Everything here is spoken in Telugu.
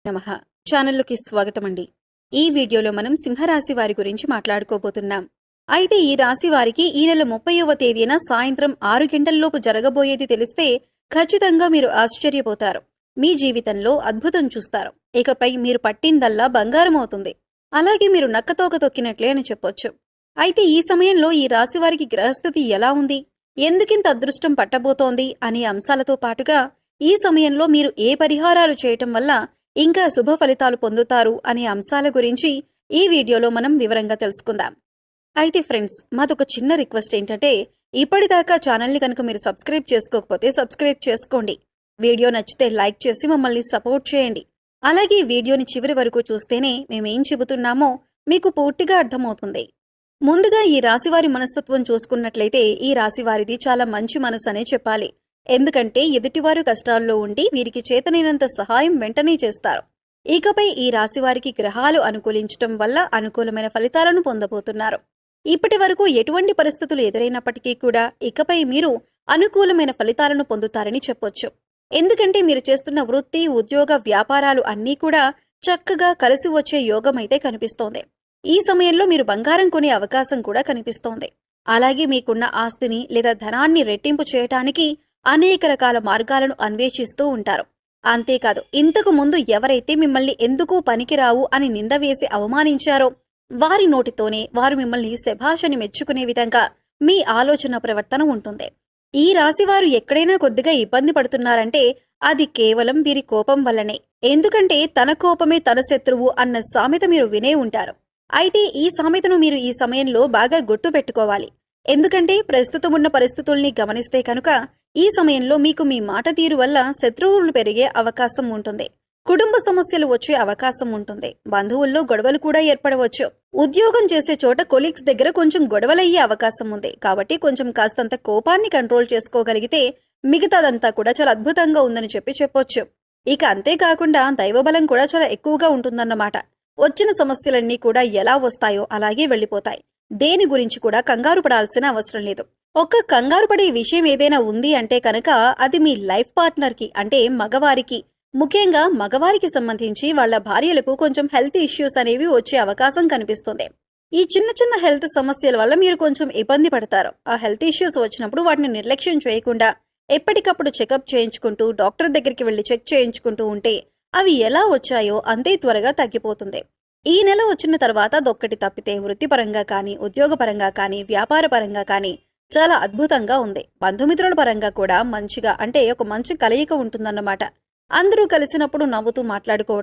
నమః ఛానల్లోకి స్వాగతం అండి. ఈ వీడియోలో మనం సింహరాశి వారి గురించి మాట్లాడుకోబోతున్నాం. అయితే ఈ రాశి వారికి ఈ నెల 30వ తేదీన సాయంత్రం 6 గంటల్లోపు జరగబోయేది తెలిస్తే ఖచ్చితంగా మీరు ఆశ్చర్యపోతారు. మీ జీవితంలో అద్భుతం చూస్తారు. ఇకపై మీరు పట్టిందల్లా బంగారం అవుతుంది. అలాగే మీరు నక్కతోక తొక్కినట్లే అని చెప్పొచ్చు. అయితే ఈ సమయంలో ఈ రాశి వారికి గ్రహస్థితి ఎలా ఉంది, ఎందుకింత అదృష్టం పట్టబోతోంది అనే అంశాలతో పాటుగా ఈ సమయంలో మీరు ఏ పరిహారాలు చేయటం వల్ల ఇంకా శుభ ఫలితాలు పొందుతారు అనే అంశాల గురించి ఈ వీడియోలో మనం వివరంగా తెలుసుకుందాం. అయితే ఫ్రెండ్స్, మాదొక చిన్న రిక్వెస్ట్ ఏంటంటే, ఇప్పటిదాకా ఛానల్ని కనుక మీరు సబ్స్క్రైబ్ చేసుకోకపోతే సబ్స్క్రైబ్ చేసుకోండి. వీడియో నచ్చితే లైక్ చేసి మమ్మల్ని సపోర్ట్ చేయండి. అలాగే వీడియోని చివరి వరకు చూస్తేనే మేమేం చెబుతున్నామో మీకు పూర్తిగా అర్థమవుతుంది. ముందుగా ఈ రాశివారి మనస్తత్వం చూసుకున్నట్లయితే ఈ రాశివారిది చాలా మంచి మనసు అనే చెప్పాలి. ఎందుకంటే ఎదుటివారు కష్టాల్లో ఉండి వీరికి చేతనైనంత సహాయం వెంటనే చేస్తారు. ఇకపై ఈ రాశివారికి గ్రహాలు అనుకూలించటం వల్ల అనుకూలమైన ఫలితాలను పొందబోతున్నారు. ఇప్పటి వరకు ఎటువంటి పరిస్థితులు ఎదురైనప్పటికీ కూడా ఇకపై మీరు అనుకూలమైన ఫలితాలను పొందుతారని చెప్పొచ్చు. ఎందుకంటే మీరు చేస్తున్న వృత్తి, ఉద్యోగ, వ్యాపారాలు అన్నీ కూడా చక్కగా కలిసి వచ్చే యోగం అయితే కనిపిస్తోంది. ఈ సమయంలో మీరు బంగారం కొనే అవకాశం కూడా కనిపిస్తోంది. అలాగే మీకున్న ఆస్తిని లేదా ధనాన్ని రెట్టింపు చేయటానికి అనేక రకాల మార్గాలను అన్వేషిస్తూ ఉంటారు. అంతేకాదు, ఇంతకు ముందు ఎవరైతే మిమ్మల్ని ఎందుకు పనికిరావు అని నింద వేసి అవమానించారో వారి నోటితోనే వారు మిమ్మల్ని శభాషని మెచ్చుకునే విధంగా మీ ఆలోచన ప్రవర్తన ఉంటుంది. ఈ రాశివారు ఎక్కడైనా కొద్దిగా ఇబ్బంది పడుతున్నారంటే అది కేవలం వీరి కోపం వల్లనే. ఎందుకంటే తన కోపమే తన శత్రువు అన్న సామెత మీరు వినే ఉంటారు. అయితే ఈ సామెతను మీరు ఈ సమయంలో బాగా గుర్తు పెట్టుకోవాలి. ఎందుకంటే ప్రస్తుతం ఉన్న పరిస్థితుల్ని గమనిస్తే కనుక ఈ సమయంలో మీకు మీ మాట తీరు వల్ల శత్రువులు పెరిగే అవకాశం ఉంటుంది. కుటుంబ సమస్యలు వచ్చే అవకాశం ఉంటుంది. బంధువుల్లో గొడవలు కూడా ఏర్పడవచ్చు. ఉద్యోగం చేసే చోట కొలీగ్స్ దగ్గర కొంచెం గొడవలయ్యే అవకాశం ఉంది. కాబట్టి కొంచెం కాస్తంత కోపాన్ని కంట్రోల్ చేసుకోగలిగితే మిగతాదంతా కూడా చాలా అద్భుతంగా ఉందని చెప్పొచ్చు. ఇక అంతేకాకుండా దైవబలం కూడా చాలా ఎక్కువగా ఉంటుందన్నమాట. వచ్చిన సమస్యలన్నీ కూడా ఎలా వస్తాయో అలాగే వెళ్లిపోతాయి. దేని గురించి కూడా కంగారు పడాల్సిన అవసరం లేదు. ఒక్క కంగారు పడే విషయం ఏదైనా ఉంది అంటే కనుక అది మీ లైఫ్ పార్ట్నర్కి, అంటే మగవారికి, ముఖ్యంగా మగవారికి సంబంధించి వాళ్ళ భార్యలకు కొంచెం హెల్త్ ఇష్యూస్ అనేవి వచ్చే అవకాశం కనిపిస్తుంది. ఈ చిన్న చిన్న హెల్త్ సమస్యల వల్ల మీరు కొంచెం ఇబ్బంది పడతారు. ఆ హెల్త్ ఇష్యూస్ వచ్చినప్పుడు వాటిని నిర్లక్ష్యం చేయకుండా ఎప్పటికప్పుడు చెకప్ చేయించుకుంటూ డాక్టర్ దగ్గరికి వెళ్లి చెక్ చేయించుకుంటూ ఉంటే అవి ఎలా వచ్చాయో అంతే త్వరగా తగ్గిపోతుంది. ఈ నెల వచ్చిన తర్వాత అదొక్కటి తప్పితే వృత్తిపరంగా కానీ, ఉద్యోగపరంగా కానీ, వ్యాపార పరంగా కానీ చాలా అద్భుతంగా ఉంది. బంధుమిత్రుల పరంగా కూడా మంచిగా, అంటే ఒక మంచి కలయిక ఉంటుందన్నమాట. అందరూ కలిసినప్పుడు నవ్వుతూ మాట్లాడుకోవడం,